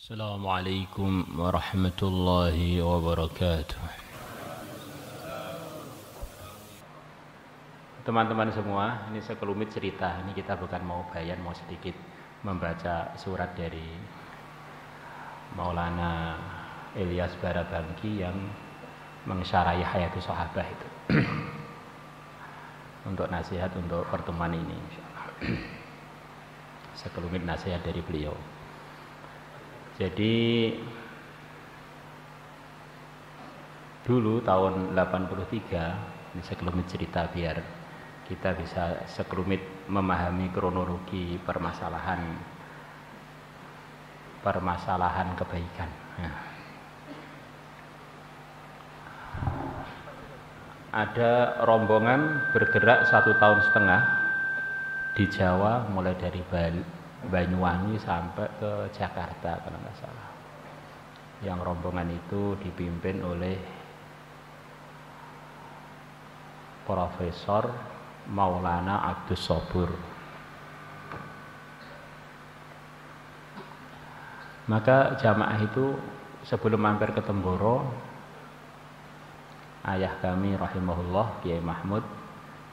Assalamualaikum warahmatullahi wabarakatuh. Teman-teman semua, ini sekelumit cerita. Ini kita bukan mau bayan, mau sedikit membaca surat dari Maulana Ilyas Barabangki yang mensyarahi Hayatus Sahabah itu. Untuk nasihat untuk pertemuan ini, sekelumit nasihat dari beliau. Jadi dulu tahun 83, ini sekelumit cerita biar kita bisa sekelumit memahami kronologi permasalahan kebaikan. Nah, ada rombongan bergerak 1,5 tahun di Jawa, mulai dari Banyuwangi sampai ke Jakarta kalau nggak salah. Yang rombongan itu dipimpin oleh Profesor Maulana Abdus Sobur. Maka jamaah itu sebelum mampir ke Temboro, ayah kami rahimahullah Kiai Mahmud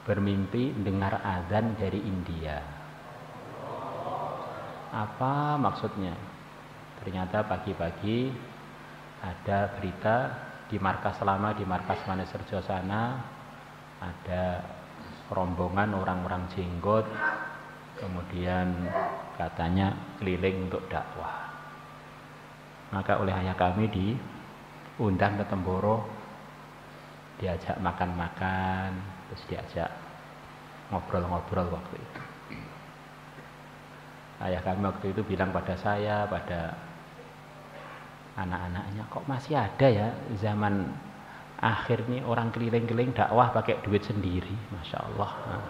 bermimpi dengar azan dari India. Apa maksudnya? Ternyata pagi-pagi ada berita di markas lama, di markas Maneserjo sana, ada rombongan orang-orang jenggot, kemudian katanya keliling untuk dakwah. Maka oleh ayah kami diundang ke Temboro, diajak makan-makan, terus diajak ngobrol-ngobrol waktu itu. Ayah kami waktu itu bilang pada saya, pada anak-anaknya, kok masih ada ya zaman akhir nih orang keliling-keliling dakwah pakai duit sendiri, Masya Allah. Nah.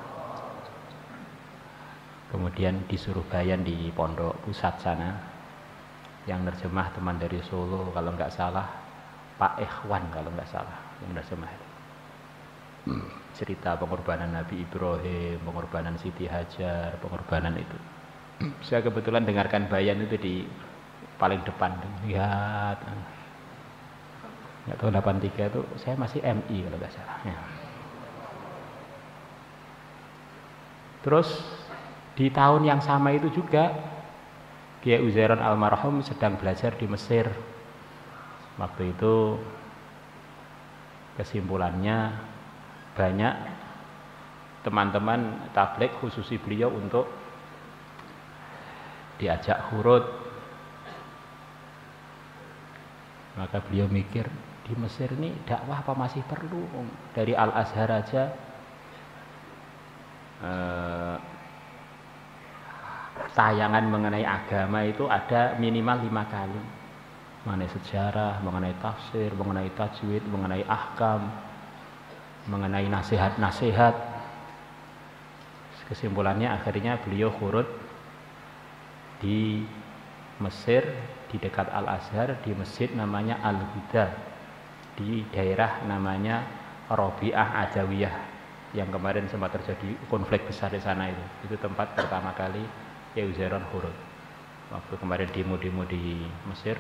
Kemudian disuruh bayan di pondok pusat sana, yang nerjemah teman dari Solo kalau nggak salah, Pak Ikhwan kalau nggak salah yang nerjemah itu. Cerita pengorbanan Nabi Ibrahim, pengorbanan Siti Hajar, pengorbanan itu. Saya kebetulan dengarkan bayan itu di paling depan, lihat. Nggak tahu 83 itu saya masih MI kalau nggak salah. Ya. Terus di tahun yang sama itu juga Kiai Uzairon almarhum sedang belajar di Mesir. Waktu itu kesimpulannya banyak teman-teman tabligh khususi beliau untuk diajak hurut. Maka beliau mikir, di Mesir ini dakwah apa masih perlu? Dari Al-Azhar aja tayangan mengenai agama itu ada minimal 5 kali, mengenai sejarah, mengenai tafsir, mengenai tajwid, mengenai ahkam, mengenai nasihat-nasihat. Kesimpulannya akhirnya beliau hurut di Mesir, di dekat Al-Azhar, di masjid namanya Al-Huda, di daerah namanya Robiah Adawiyah, yang kemarin sempat terjadi konflik besar di sana itu. Itu tempat pertama kali Kiai Uzairon hurut. Waktu kemarin demo-demo di Mesir,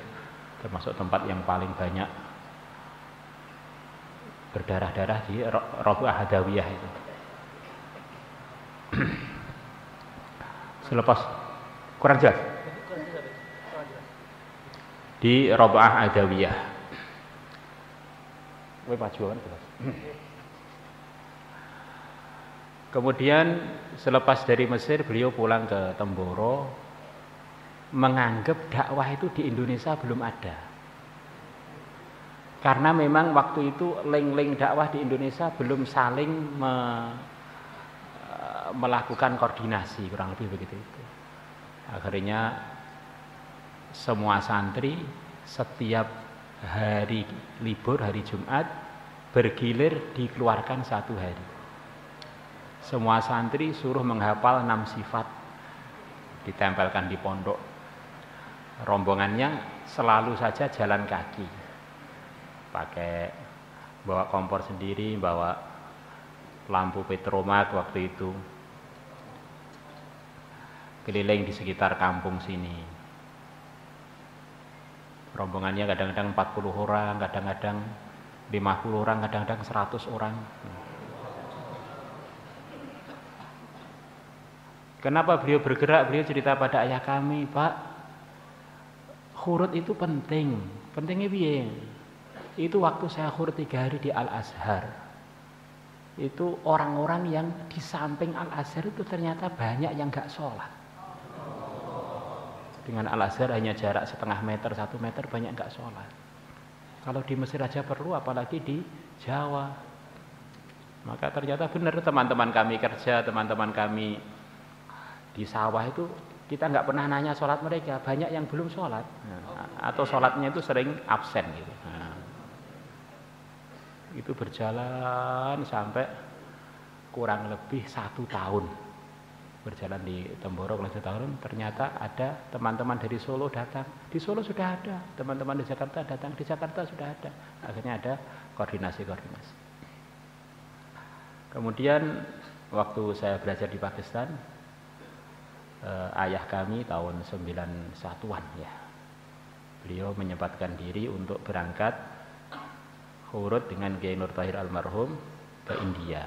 termasuk tempat yang paling banyak berdarah-darah di Robiah Adawiyah itu. Selepas kurang jelas di Robiah Adawiyah. Kemudian selepas dari Mesir beliau pulang ke Temboro, menganggap dakwah itu di Indonesia belum ada. Karena memang waktu itu link-link dakwah di Indonesia belum saling melakukan koordinasi, kurang lebih begitu itu. Akhirnya semua santri setiap hari libur, hari Jumat, bergilir dikeluarkan 1 hari. Semua santri suruh menghafal 6 sifat, ditempelkan di pondok. Rombongannya selalu saja jalan kaki, pakai bawa kompor sendiri, bawa lampu petromat waktu itu. keliling di sekitar kampung sini. rombongannya kadang-kadang 40 orang, kadang-kadang 50 orang, kadang-kadang 100 orang. Kenapa beliau bergerak? Beliau cerita pada ayah kami, Pak, khurut itu penting. Pentingnya piye? Itu waktu saya khurut 3 hari di Al-Azhar, itu orang-orang yang di samping Al-Azhar itu ternyata banyak yang gak sholat. Dengan Al-Azhar hanya jarak setengah meter, 1 meter, banyak gak sholat. Kalau di Mesir aja perlu, apalagi di Jawa. Maka ternyata benar teman-teman kami kerja, teman-teman kami di sawah itu kita nggak pernah nanya sholat mereka, banyak yang belum sholat, atau sholatnya itu sering absen gitu. Itu berjalan sampai kurang lebih 1 tahun berjalan di Temborok 1 tahun. Ternyata ada teman-teman dari Solo datang, di Solo sudah ada, teman-teman di Jakarta datang, di Jakarta sudah ada. Akhirnya ada koordinasi. Kemudian waktu saya belajar di Pakistan, ayah kami tahun 91-an ya, beliau menyempatkan diri untuk berangkat khurut dengan Kiai Nur Tahir almarhum ke India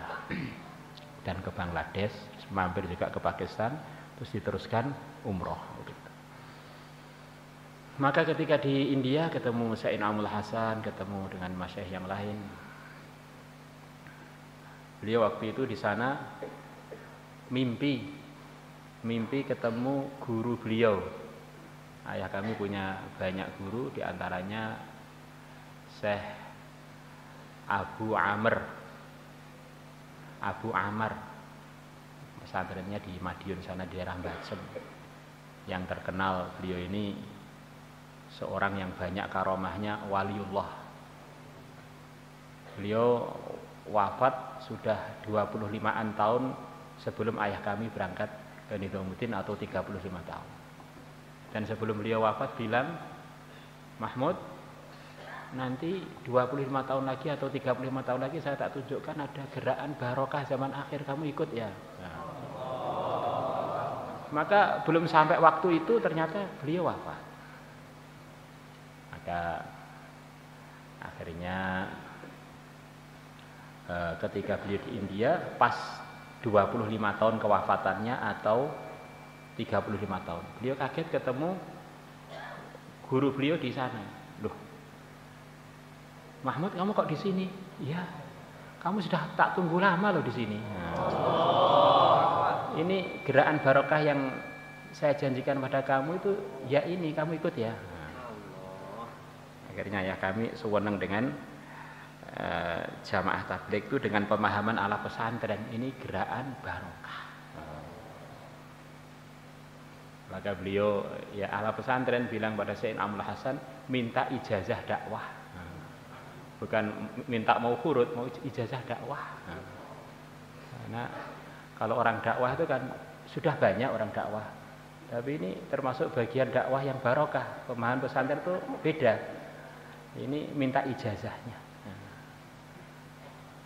dan ke Bangladesh, mampir juga ke Pakistan, terus diteruskan umroh. Maka ketika di India ketemu Sayyid Amul Hasan, ketemu dengan masyayikh yang lain. Beliau waktu itu di sana mimpi ketemu guru beliau. Ayah kami punya banyak guru, diantaranya Syekh Abu Amr, pesantrennya di Madiun sana, di daerah Bacem. Yang terkenal beliau ini seorang yang banyak karomahnya, waliullah. Beliau wafat sudah 25-an tahun sebelum ayah kami berangkat ke Nizamuddin, atau 35 tahun. Dan sebelum beliau wafat bilang, Mahmud, nanti 25 tahun lagi atau 35 tahun lagi saya tak tunjukkan ada gerakan barokah zaman akhir, kamu ikut ya. Maka belum sampai waktu itu ternyata beliau wafat. Maka akhirnya ketika beliau di India pas 25 tahun kewafatannya atau 35 tahun, beliau kaget ketemu guru beliau di sana. Loh, Mahmud, kamu kok di sini? Iya, kamu sudah tak tunggu lama loh di sini. Ini gerakan barokah yang saya janjikan pada kamu itu, ya ini kamu ikut ya. Akhirnya ya kami sewenang dengan jamaah tabligh itu dengan pemahaman ala pesantren, ini gerakan barokah. Maka beliau ya ala pesantren bilang pada Sayyid Amul Hasan, minta ijazah dakwah, bukan minta mau khurut, mau ijazah dakwah. Karena kalau orang dakwah itu kan sudah banyak orang dakwah, tapi ini termasuk bagian dakwah yang barokah. Pemahaman pesantren itu beda, ini minta ijazahnya.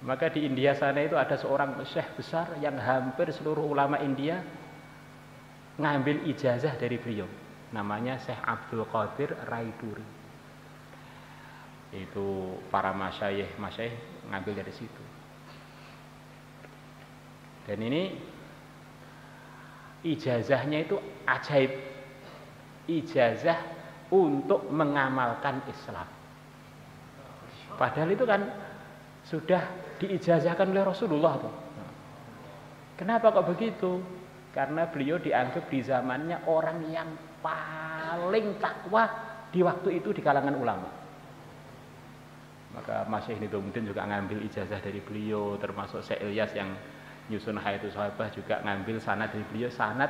Maka di India sana itu ada seorang syekh besar yang hampir seluruh ulama India ngambil ijazah dari beliau. Namanya Syekh Abdul Qadir Raiduri. Itu para masyayikh ngambil dari situ. Dan ini ijazahnya itu ajaib. Ijazah untuk mengamalkan Islam. Padahal itu kan sudah diijazahkan oleh Rasulullah tuh. Kenapa kok begitu? Karena beliau dianggap di zamannya orang yang paling takwa di waktu itu di kalangan ulama. Maka Masyaikh Nizamuddin juga ngambil ijazah dari beliau, termasuk Syekh Ilyas yang nyusun Hayatus Sahabah juga ngambil sanad dari beliau. Sanad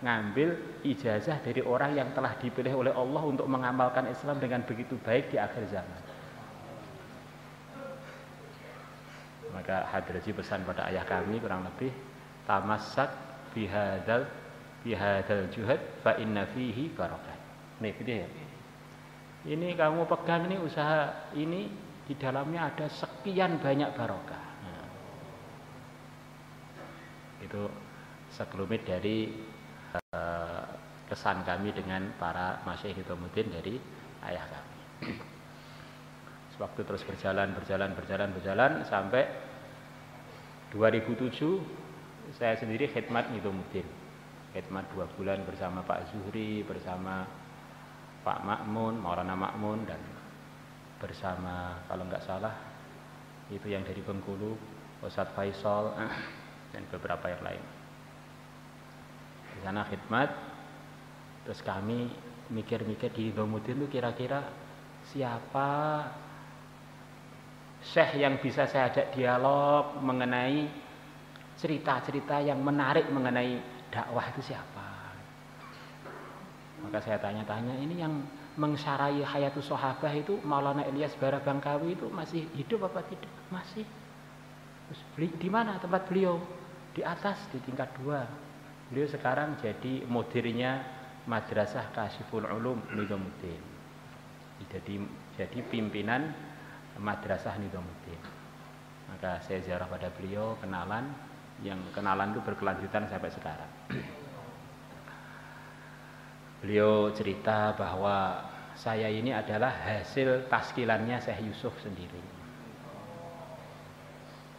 ngambil ijazah dari orang yang telah dipilih oleh Allah untuk mengamalkan Islam dengan begitu baik di akhir zaman. Maka Hadraji pesan pada ayah kami kurang lebih, tamassak bihadzal juhad fa inna fihi barakah. Nih gitu ya. Ini kamu pegang ini usaha ini, di dalamnya ada sekian banyak barokah. Itu sekelumit dari kesan kami dengan para Masyaikh Nizamuddin dari ayah kami. Waktu terus berjalan sampai 2007 saya sendiri khidmat Nidhamuddin. Khidmat 2 bulan bersama Pak Zuhri, bersama Pak Makmun, Maulana Makmun, dan bersama kalau nggak salah itu yang dari Bengkulu, Ustadz Faisal dan beberapa yang lain. Di sana khidmat, terus kami mikir-mikir di Nidhamuddin itu kira-kira siapa syekh yang bisa saya ajak dialog mengenai cerita-cerita yang menarik mengenai dakwah itu siapa. Maka saya tanya-tanya, ini yang mengsarai Hayatus Sahabah itu Maulana Ilyas Barabangkawi itu masih hidup apa tidak? Masih. Terus di mana tempat beliau? Di atas, di tingkat 2. Beliau sekarang jadi mudirnya Madrasah Kasyiful Ulum Nidhamuddin. Jadi pimpinan Madrasah Nidhamuddin. Maka saya ziarah pada beliau, kenalan, yang kenalan itu berkelanjutan sampai sekarang. Beliau cerita bahwa saya ini adalah hasil taskilannya Syekh Yusuf sendiri.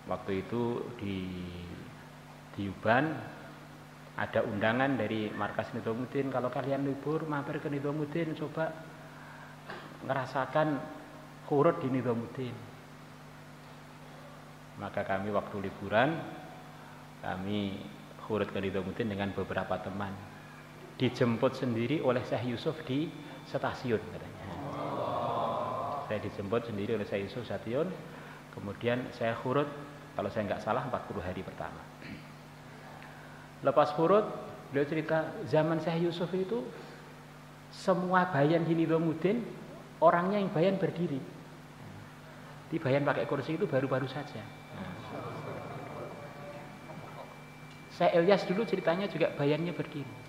Waktu itu di Uban ada undangan dari markas Nidhamuddin, kalau kalian libur mampir ke Nidhamuddin, coba ngerasakan khurut di Nidhamuddin. Maka kami waktu liburan kami khurut ke Nidhamuddin dengan beberapa teman. Dijemput sendiri oleh Syekh Yusuf di stasiun katanya. Saya dijemput sendiri oleh Syekh Yusuf stasiun, kemudian saya khurut kalau saya nggak salah 40 hari pertama. Lepas khurut, beliau cerita zaman Syekh Yusuf itu semua bayan di Nidhamuddin orangnya yang bayan berdiri. Di bayan pakai kursi itu baru-baru saja. Syekh Ilyas dulu ceritanya juga bayannya berdiri.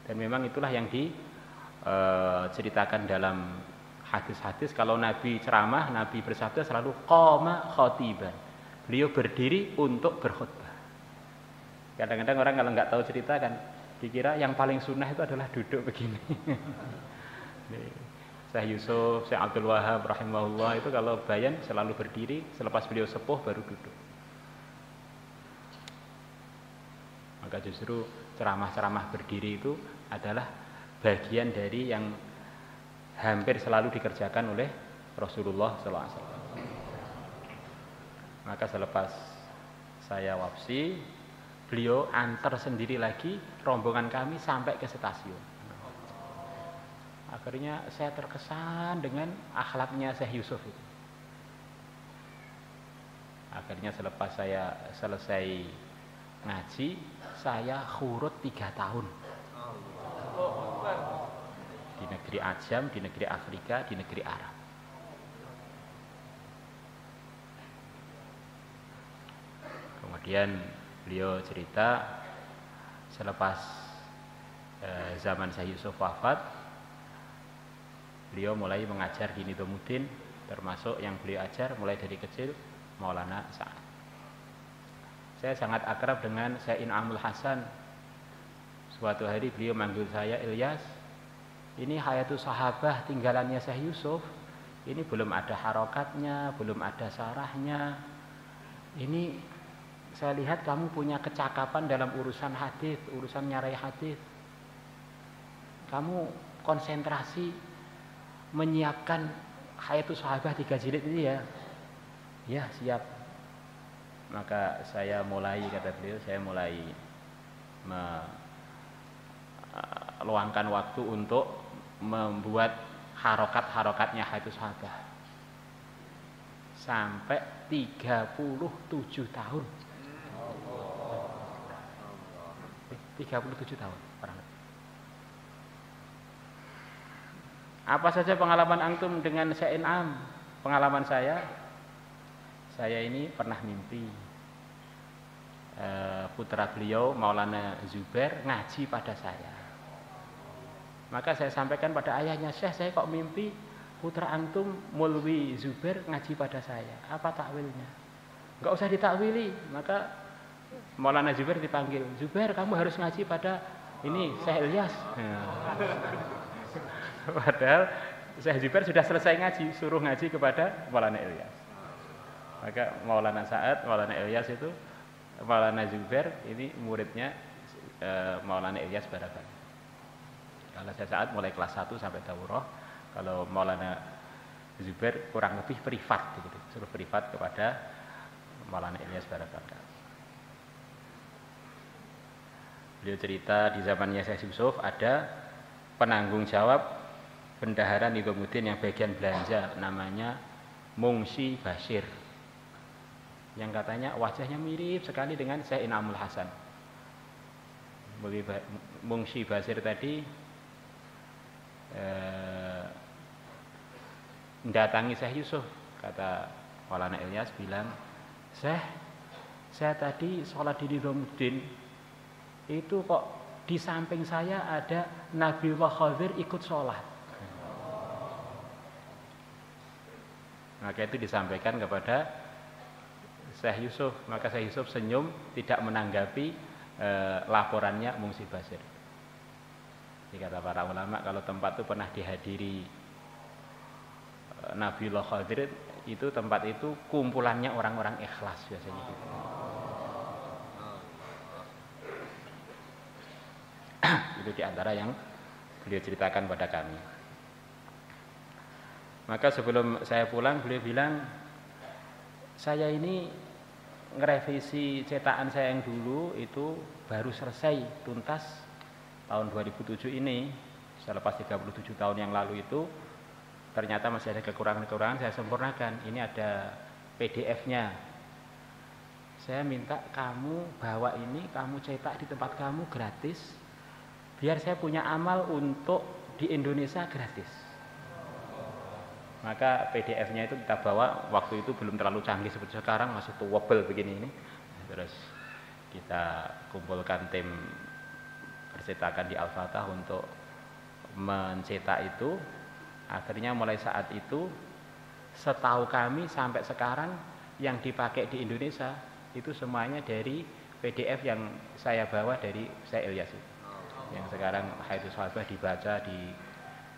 Dan memang itulah yang diceritakan dalam hadis-hadis, kalau Nabi ceramah, Nabi bersabda selalu qoma khotiban. Beliau berdiri untuk berkhutbah. Kadang-kadang orang kalau nggak tahu cerita kan dikira yang paling sunnah itu adalah duduk begini. Syekh Yusuf, Syekh Abdul Wahab rahimahullah itu kalau bayan selalu berdiri, selepas beliau sepuh baru duduk. Maka justru ceramah-ceramah berdiri itu adalah bagian dari yang hampir selalu dikerjakan oleh Rasulullah SAW. Maka selepas saya wafsi, beliau antar sendiri lagi rombongan kami sampai ke stasiun. Akhirnya saya terkesan dengan akhlaknya Syekh Yusuf itu. Akhirnya selepas saya selesai ngaji, saya khurut 3 tahun. Di negeri Ajam, di negeri Afrika, di negeri Arab. Kemudian beliau cerita selepas zaman Syekh Yusuf wafat, beliau mulai mengajar di Nidhamuddin, termasuk yang beliau ajar mulai dari kecil Maulana Sa'ad. Saya sangat akrab dengan Syekh In'amul Hasan. Suatu hari beliau manggil saya, Ilyas, ini Hayatus Sahabah tinggalannya Syekh Yusuf, ini belum ada harokatnya, belum ada sarahnya. Ini saya lihat kamu punya kecakapan dalam urusan hadis, urusan nyarai hadis. Kamu konsentrasi menyiapkan Hayatus Sahabah 3 jilid ini ya. Ya, siap. Maka saya mulai, kata beliau, saya mulai meluangkan waktu untuk membuat harokat-harokatnya Hayatus Sahabah. Sampai 37 tahun. 37 tahun kurang lebih. Apa saja pengalaman antum dengan Syekh In'am? Pengalaman saya ini pernah mimpi putra beliau Maulana Zubair ngaji pada saya. Maka saya sampaikan pada ayahnya, Syekh, saya kok mimpi putra antum Mulwi Zubair ngaji pada saya. Apa takwilnya? Enggak usah ditakwili. Maka Maulana Zubair dipanggil, Zubair, kamu harus ngaji pada ini Syekh Ilyas. Padahal Syekh Zubair sudah selesai ngaji, suruh ngaji kepada Maulana Ilyas. Maka Maulana Sa'ad, Maulana Ilyas itu, Maulana Zubair ini muridnya Maulana Ilyas Barakallah. Kalau Syekh Sa'ad mulai kelas 1 sampai daurah, kalau Maulana Zubair kurang lebih privat gitu, suruh privat kepada Maulana Ilyas Barakallah. Beliau cerita di zamannya Syekh Yusuf ada penanggung jawab bendahara Nizamuddin yang bagian belanja namanya Mungsi Basir, yang katanya wajahnya mirip sekali dengan Syekh Inamul Hasan. Mungsi Basir tadi mendatangi Syekh Yusuf, kata Maulana Ilyas bilang, Syekh, saya tadi sholat di Nizamuddin itu kok di samping saya ada Nabiullah Khadir ikut sholat. Maka itu disampaikan kepada Syekh Yusuf. Maka Syekh Yusuf senyum, tidak menanggapi laporannya Mungsi Basir. Jadi kata para ulama, kalau tempat itu pernah dihadiri Nabiullah Khadir, itu tempat itu kumpulannya orang-orang ikhlas biasanya gitu. Itu diantara yang beliau ceritakan pada kami. Maka sebelum saya pulang, beliau bilang, saya ini ngerevisi cetakan saya yang dulu itu baru selesai tuntas tahun 2007 ini. Selepas 37 tahun yang lalu itu ternyata masih ada kekurangan-kekurangan, saya sempurnakan. Ini ada PDF-nya. Saya minta kamu bawa ini, kamu cetak di tempat kamu gratis, biar saya punya amal untuk di Indonesia gratis. Maka PDF-nya itu kita bawa, waktu itu belum terlalu canggih seperti sekarang, masih tuwebel begini ini. Terus kita kumpulkan tim percetakan di Al-Fatah untuk mencetak itu. Akhirnya mulai saat itu, setahu kami sampai sekarang yang dipakai di Indonesia itu semuanya dari PDF yang saya bawa dari Syekh Ilyas itu. Yang sekarang Haidus Salbah dibaca di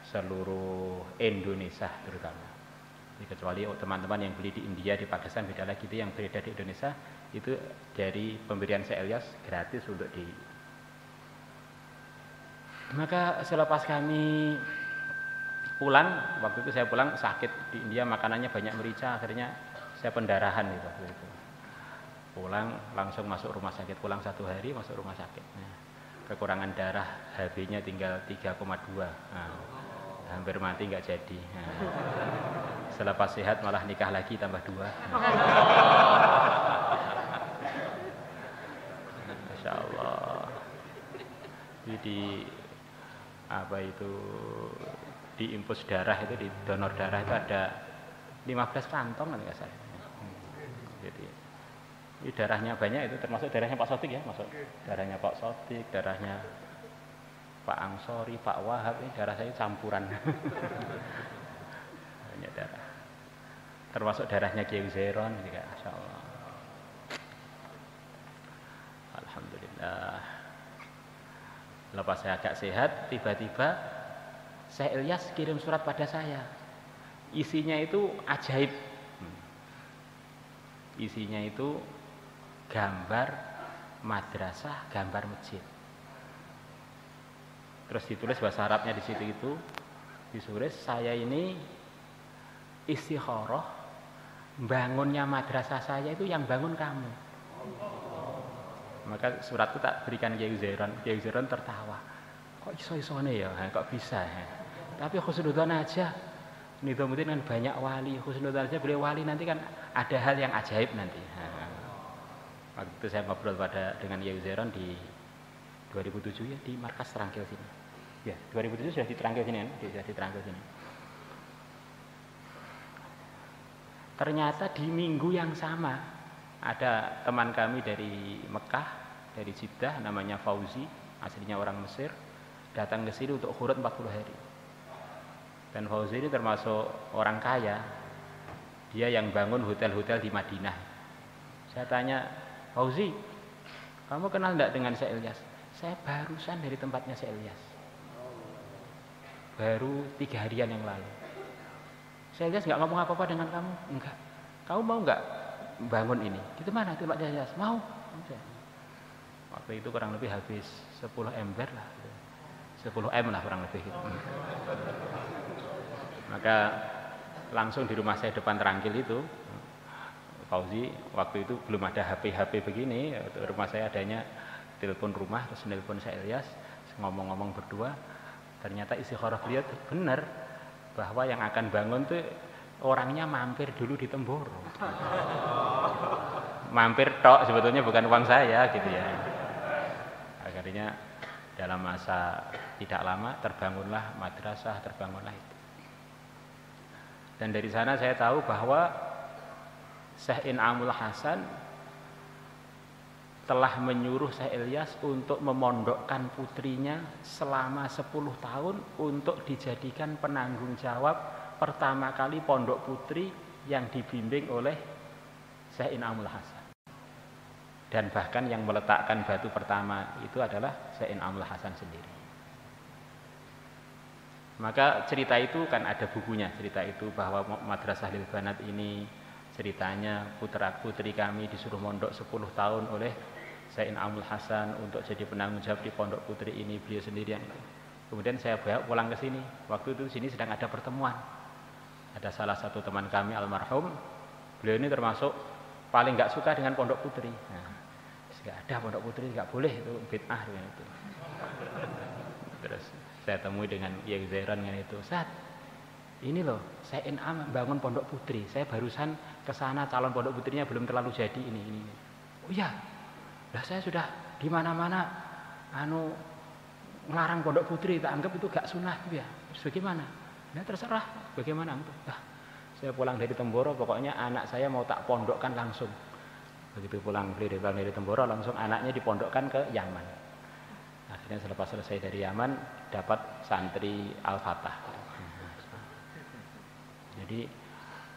seluruh Indonesia terutama. Kecuali teman-teman yang beli di India, di Pakistan beda lagi, itu yang beredar di Indonesia itu dari pemberian Syekh Ilyas gratis untuk di. Maka selepas kami pulang, waktu itu saya pulang sakit di India, makanannya banyak merica, akhirnya saya pendarahan gitu waktu itu. Pulang langsung masuk rumah sakit, pulang 1 hari masuk rumah sakit. Nah, kekurangan darah, HB-nya tinggal 3,2. Nah, hampir mati nggak jadi. Nah, selepas sehat malah nikah lagi tambah 2. Masya Allah. Jadi apa itu, di infus darah itu, di donor darah itu ada 15 kantong kan nggak salah. Jadi ini darahnya banyak, itu termasuk darahnya Pak Sotik ya, masuk darahnya Pak Sotik, darahnya Pak Angsori, Pak Wahab, ini darah saya campuran. Banyak darah. Termasuk darahnya Kiai Zeron juga, Masya Allah. Alhamdulillah. Lepas saya agak sehat, tiba-tiba Syekh Ilyas kirim surat pada saya. Isinya itu ajaib. Isinya itu gambar madrasah, gambar masjid. Terus ditulis bahasa Arabnya di situ itu, ditulis, saya ini istikharah, bangunnya madrasah saya itu yang bangun kamu. Maka surat itu tak berikan Kiai Zeron. Kiai Zeron tertawa. Kok iso-isone ya? Kok bisa ya? Tapi khusnudzon aja. Nizamuddin kan banyak wali, khusnudzon aja beliau wali, nanti kan ada hal yang ajaib nanti. Waktu itu saya ngobrol dengan Kiai Zeron di 2007 ya, di markas Terangkil sini. Ya, 2007 sudah di Terangkil sini kan? Sudah di Terangkil sini. Ternyata di minggu yang sama ada teman kami dari Mekah, dari Jeddah, namanya Fauzi, aslinya orang Mesir, datang ke sini untuk khurut 40 hari. Dan Fauzi ini termasuk orang kaya. Dia yang bangun hotel-hotel di Madinah. Saya tanya, Fauzi, kamu kenal enggak dengan Syekh Ilyas? Saya barusan dari tempatnya Syekh Ilyas. baru 3 harian yang lalu. Saya Ilyas nggak ngomong apa-apa dengan kamu? Enggak. Kamu mau nggak bangun ini? Itu mana itu Pak Ilyas? Mau. Waktu itu kurang lebih habis 10 ember lah. 10 M lah kurang lebih. Maka langsung di rumah saya depan Terangkil itu, Fauzi, waktu itu belum ada HP begini, rumah saya adanya telepon rumah, terus telepon saya Ilyas, ngomong-ngomong berdua, ternyata istikharah beliau benar, bahwa yang akan bangun tuh orangnya mampir dulu di Temboro. Mampir tok, sebetulnya bukan uang saya gitu ya. Akhirnya dalam masa tidak lama terbangunlah madrasah, terbangunlah itu. Dan dari sana saya tahu bahwa Syekh In'amul Hasan telah menyuruh Syekh Ilyas untuk memondokkan putrinya selama 10 tahun untuk dijadikan penanggung jawab pertama kali pondok putri yang dibimbing oleh Syekh In'amul Hasan. Dan bahkan yang meletakkan batu pertama itu adalah Syekh In'amul Hasan sendiri. Maka cerita itu kan ada bukunya, cerita itu bahwa Madrasah Lil Banat ini ceritanya putra putri kami disuruh mondok 10 tahun oleh Syekh In'amul Hasan untuk jadi penanggung jawab di pondok putri ini, beliau sendiri yang itu. Kemudian saya bawa pulang ke sini. Waktu itu di sini sedang ada pertemuan. Ada salah satu teman kami almarhum, beliau ini termasuk paling nggak suka dengan pondok putri. Nah, nggak ada pondok putri, nggak boleh, itu bid'ah dengan itu. Terus saya temui dengan Yai Zairan dengan itu. Ustaz, ini loh, saya In'am bangun pondok putri. Saya barusan ke sana, calon pondok putrinya belum terlalu jadi ini. Oh iya. Lah saya sudah di mana-mana ngelarang pondok putri, tak anggap itu gak sunnah gitu ya. Terus bagaimana? Nah terserah bagaimana itu. Saya pulang dari Temboro, pokoknya anak saya mau tak pondokkan langsung. Begitu pulang dari Temboro, langsung anaknya dipondokkan ke Yaman. Akhirnya selepas selesai dari Yaman dapat santri Al-Fatah. Jadi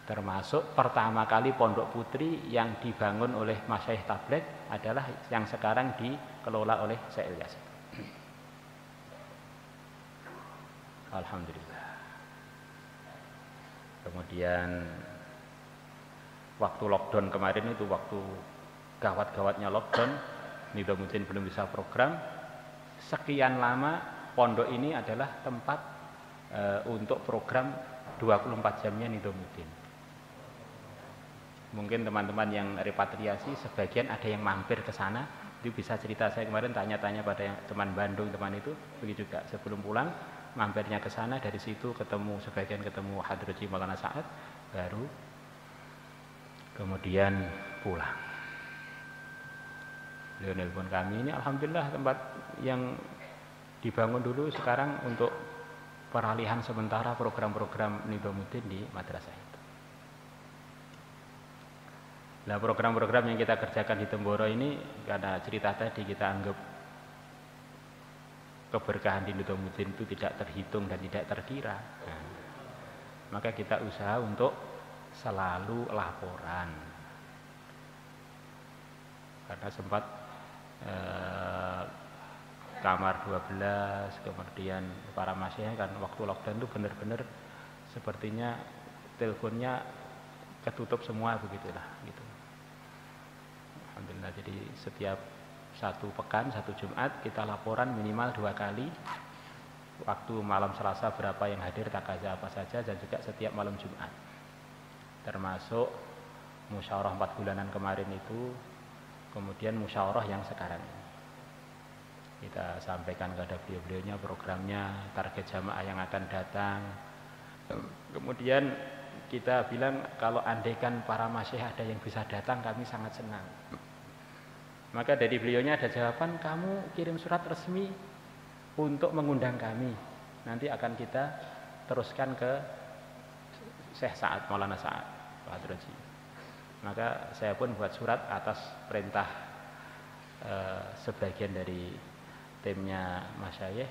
termasuk pertama kali pondok putri yang dibangun oleh Masyaikh Tabligh adalah yang sekarang dikelola oleh Syekh Ilyas. Alhamdulillah. Kemudian waktu lockdown kemarin itu, waktu gawat-gawatnya lockdown, Nizamuddin belum bisa program. Sekian lama pondok ini adalah tempat untuk program 24 jamnya Nizamuddin. Mungkin teman-teman yang repatriasi sebagian ada yang mampir ke sana, itu bisa cerita. Saya kemarin tanya-tanya pada yang teman Bandung, teman itu begitu juga, sebelum pulang mampirnya ke sana, dari situ sebagian ketemu Hadraji Maulana Sa'ad, baru kemudian pulang. Beliau nelpon kami, ini alhamdulillah tempat yang dibangun dulu sekarang untuk peralihan sementara program-program Nizamuddin di madrasah itu. Nah, program-program yang kita kerjakan di Temboro ini, karena cerita tadi kita anggap keberkahan di Nizamuddin itu tidak terhitung dan tidak terkira. Nah, maka kita usaha untuk selalu laporan. Karena sempat kamar 12, kemudian para masyayikh kan waktu lockdown itu benar-benar sepertinya teleponnya ketutup semua begitulah gitu. Alhamdulillah, jadi setiap satu pekan, satu Jumat kita laporan minimal 2 kali. Waktu malam Selasa berapa yang hadir, takaza apa saja, dan juga setiap malam Jumat. Termasuk musyawarah 4 bulanan kemarin itu, kemudian musyawarah yang sekarang ini. Kita sampaikan kepada beliau-beliaunya programnya, target jamaah yang akan datang. Kemudian kita bilang kalau andaikan para masyayikh ada yang bisa datang, kami sangat senang. Maka dari beliaunya ada jawaban, kamu kirim surat resmi untuk mengundang kami. Nanti akan kita teruskan ke Syekh Sa'ad, Maulana Sa'ad, Pak Hadraji. Maka saya pun buat surat atas perintah sebagian dari timnya masyayikh.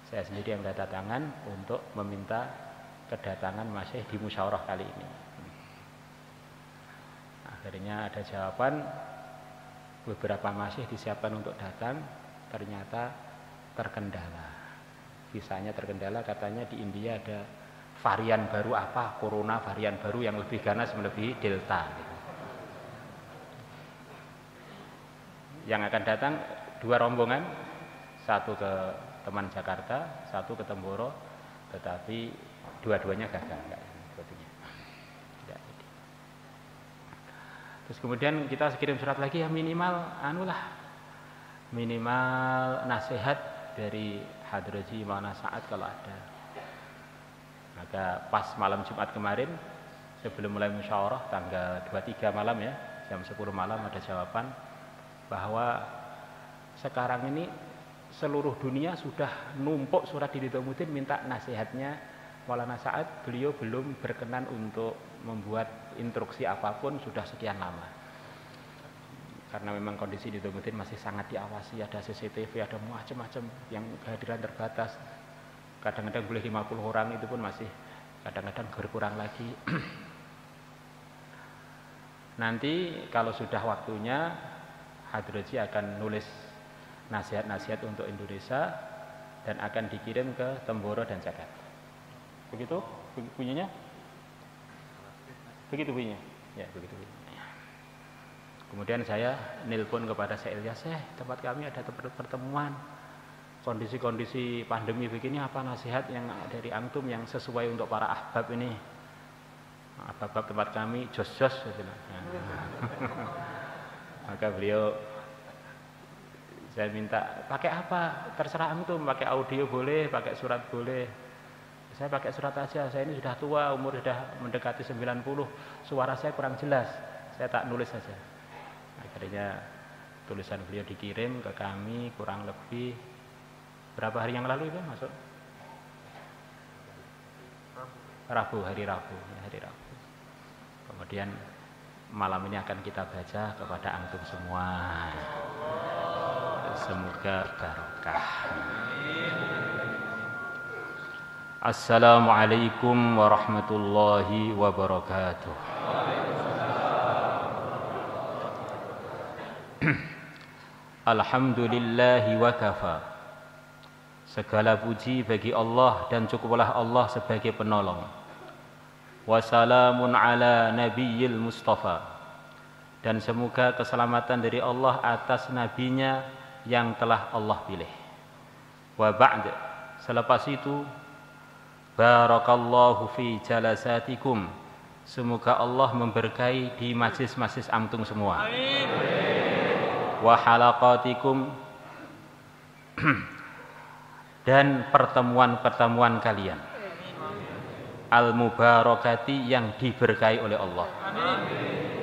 Saya sendiri yang tanda tangan untuk meminta kedatangan masyayikh di musyawarah kali ini. Akhirnya ada jawaban, beberapa masyayikh disiapkan untuk datang, ternyata terkendala. visanya terkendala, katanya di India ada varian baru apa, corona varian baru yang lebih ganas melebihi delta gitu. Yang akan datang 2 rombongan, satu ke teman Jakarta, satu ke Temboro, tetapi dua-duanya gagal. Terus kemudian kita kirim surat lagi, ya minimal nasihat dari Hadraji Maulana Sa'ad kalau ada. Maka pas malam Jumat kemarin, sebelum mulai musyawarah tanggal 23 malam ya, jam 10 malam ada jawaban bahwa sekarang ini seluruh dunia sudah numpuk surat di Nidhamuddin minta nasihatnya Maulana Sa'ad. Beliau belum berkenan untuk membuat instruksi apapun sudah sekian lama, karena memang kondisi di Nidhamuddin masih sangat diawasi, ada CCTV, ada macam-macam yang kehadiran terbatas, kadang-kadang boleh 50 orang, itu pun masih kadang-kadang berkurang lagi. Nanti kalau sudah waktunya, Hadraji akan nulis nasihat-nasihat untuk Indonesia dan akan dikirim ke Temboro dan Jakarta. Begitu bunyinya? Begitu bunyinya? Ya, begitu bunyinya. Kemudian saya nelpon kepada Syekh Ilyas, tempat kami ada pertemuan, kondisi-kondisi pandemi begini, apa nasihat yang dari antum yang sesuai untuk para ahbab ini? Ahbab tempat kami jos-jos gitu. Maka beliau, saya minta pakai apa, terserah antum, pakai audio boleh, pakai surat boleh. Saya pakai surat aja, saya ini sudah tua, umur sudah mendekati 90, suara saya kurang jelas, saya tak nulis saja. Akhirnya tulisan beliau dikirim ke kami kurang lebih berapa hari yang lalu itu masuk? Hari Rabu. Kemudian malam ini akan kita baca kepada antum semua. Semoga barokah. Assalamualaikum warahmatullahi wabarakatuh. Alhamdulillahi wa kafa. Segala puji bagi Allah dan cukuplah Allah sebagai penolong. Wassalamun ala nabiyil mustafa. Dan semoga keselamatan dari Allah atas nabinya yang telah Allah pilih. Wa ba'd. Selepas itu, barakallahu fi jalasatikum. Semoga Allah memberkahi di majlis-majlis antum semua. Amin. Wa halaqatikum dan pertemuan-pertemuan kalian. Al-mubarakati yang diberkahi oleh Allah. Amin.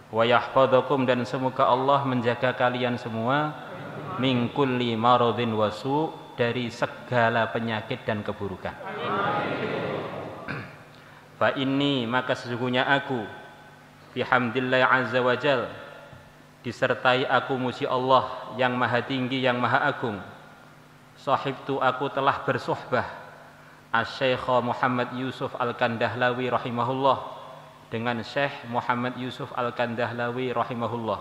Wa yahfadzakum dan semoga Allah menjaga kalian semua min kulli maradhin wasu dari segala penyakit dan keburukan. Fa inni maka sesungguhnya aku bihamdillah azza wajal disertai aku muji Allah yang maha tinggi yang maha agung. Sahibtu aku telah bersuhbah Asy-Syaikh Muhammad Yusuf Al-Kandahlawi rahimahullah dengan Syekh Muhammad Yusuf Al-Kandahlawi rahimahullah.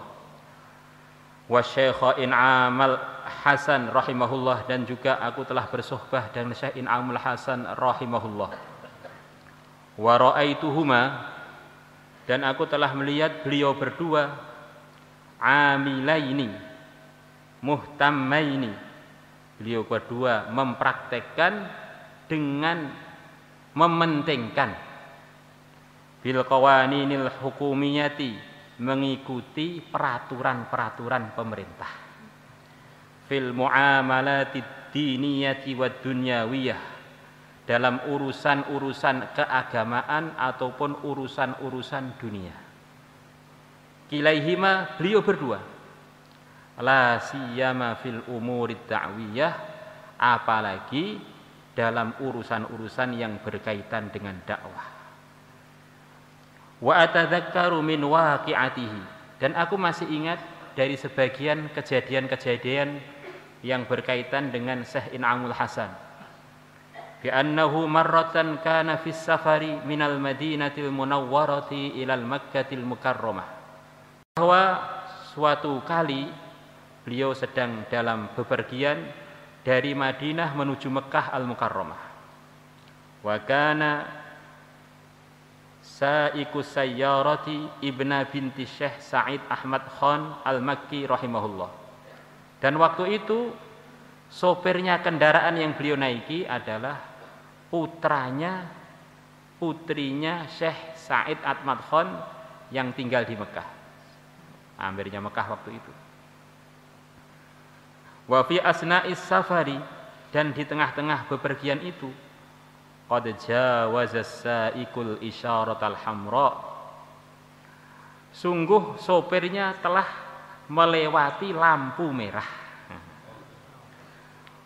Wa Syekh In'amul Hasan rahimahullah dan juga aku telah bersuhbah dengan Syekh In'amul Hasan rahimahullah. Wa ra'aituhuma dan aku telah melihat beliau berdua amilaini muhtammaini. Beliau berdua mempraktekkan dengan mementingkan bil qawaninil hukumiyati mengikuti peraturan-peraturan pemerintah fil muamalatid diniyati wad dunyawiyah dalam urusan-urusan keagamaan ataupun urusan-urusan dunia. Kilaihima beliau berdua la siyama fil umurid da'wiyah apalagi dalam urusan-urusan yang berkaitan dengan dakwah. Wa atadzakkaru min waqi'atihi dan aku masih ingat dari sebagian kejadian-kejadian yang berkaitan dengan Syekh In'amul Hasan. Bi annahu marratan kana fis safari minal Madinatil Munawwarati ilal Makkatil Mukarramah. Bahwa suatu kali beliau sedang dalam bepergian dari Madinah menuju Mekah Al-Mukarramah. Wa kana sa'iqu sayyarati ibna binti Syekh Sa'id Ahmad Khan Al-Makki rahimahullah. Dan waktu itu sopirnya kendaraan yang beliau naiki adalah putrinya Syekh Sa'id Ahmad Khan yang tinggal di Mekah. Amirnya Mekah waktu itu. Wa fi asna'is safari, dan di tengah-tengah bepergian itu qad jawaza sa'iqul isyaratal hamra, sungguh sopirnya telah melewati lampu merah.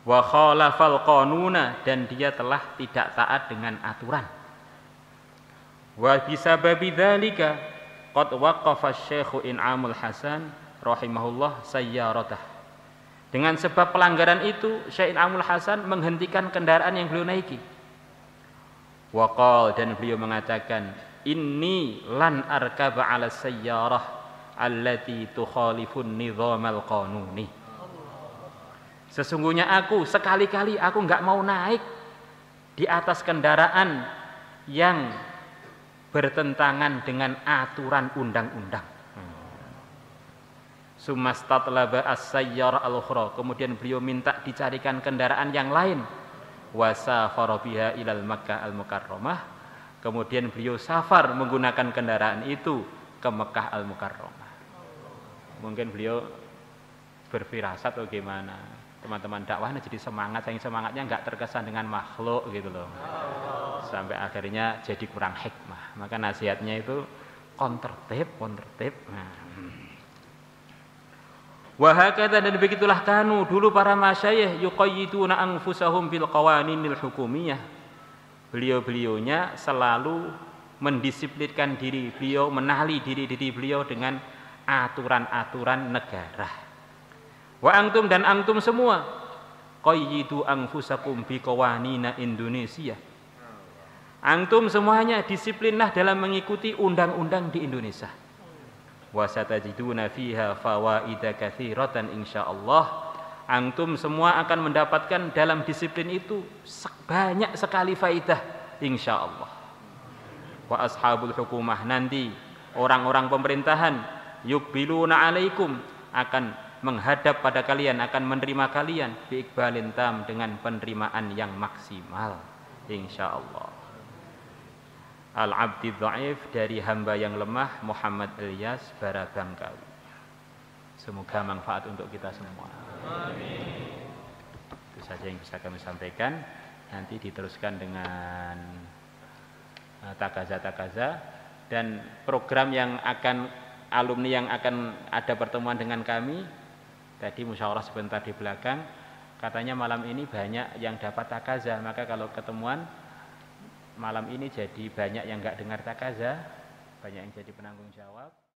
Wa khalafal qanuna, dan dia telah tidak taat dengan aturan. Wa bisababi dzalika qad waqafa Syekh In'amul Hasan rahimahullah sayyaratah. Dengan sebab pelanggaran itu Syekh In'amul Hasan menghentikan kendaraan yang beliau naiki. Waqal, dan beliau mengatakan, inni lan arkaba ala sayyarah allati tukhalifun nidhamal qanuni. Sesungguhnya aku sekali-kali aku enggak mau naik di atas kendaraan yang bertentangan dengan aturan undang-undang. Sumastatlaba as-sayyarah al-ukhra, kemudian beliau minta dicarikan kendaraan yang lain. Wasafara biha ilal Makkah al-Mukarramah, kemudian beliau safar menggunakan kendaraan itu ke Mekah al-Mukarramah. Mungkin beliau berfirasat atau gimana, teman-teman dakwahnya jadi semangat, yang semangatnya enggak terkesan dengan makhluk gitu loh, sampai akhirnya jadi kurang hikmah. Maka nasihatnya itu kontertip. Wahakata, dan begitulah kanu dulu para masyayikh yuqayyiduna anfusahum bil qawaninil hukumiyah. Beliau-beliaunya selalu mendisiplinkan diri beliau, menahli diri beliau dengan aturan-aturan negara. Wa antum, dan antum semua qayyidu anfusakum bi qawanina Indonesia. Antum semuanya disiplinlah dalam mengikuti undang-undang di Indonesia. Wa satajiduna fiha fawaida katsiratan insyaallah. Antum semua akan mendapatkan dalam disiplin itu banyak sekali faidah insyaallah. Wa ashabul hukumah, nanti orang-orang pemerintahan yuqbiluna alaikum, akan menghadap pada kalian, akan menerima kalian biiqbalin tam, dengan penerimaan yang maksimal insyaallah. Al-Abdi Dhaif, dari hamba yang lemah, Muhammad Ilyas Barabangkawi. Semoga manfaat untuk kita semua. Amin. Itu saja yang bisa kami sampaikan. Nanti diteruskan dengan takaza dan program yang akan alumni yang akan ada pertemuan dengan kami. Tadi musyawarah sebentar di belakang, katanya malam ini banyak yang dapat takaza, maka kalau ketemuan malam ini jadi banyak yang enggak dengar takaza, banyak yang jadi penanggung jawab.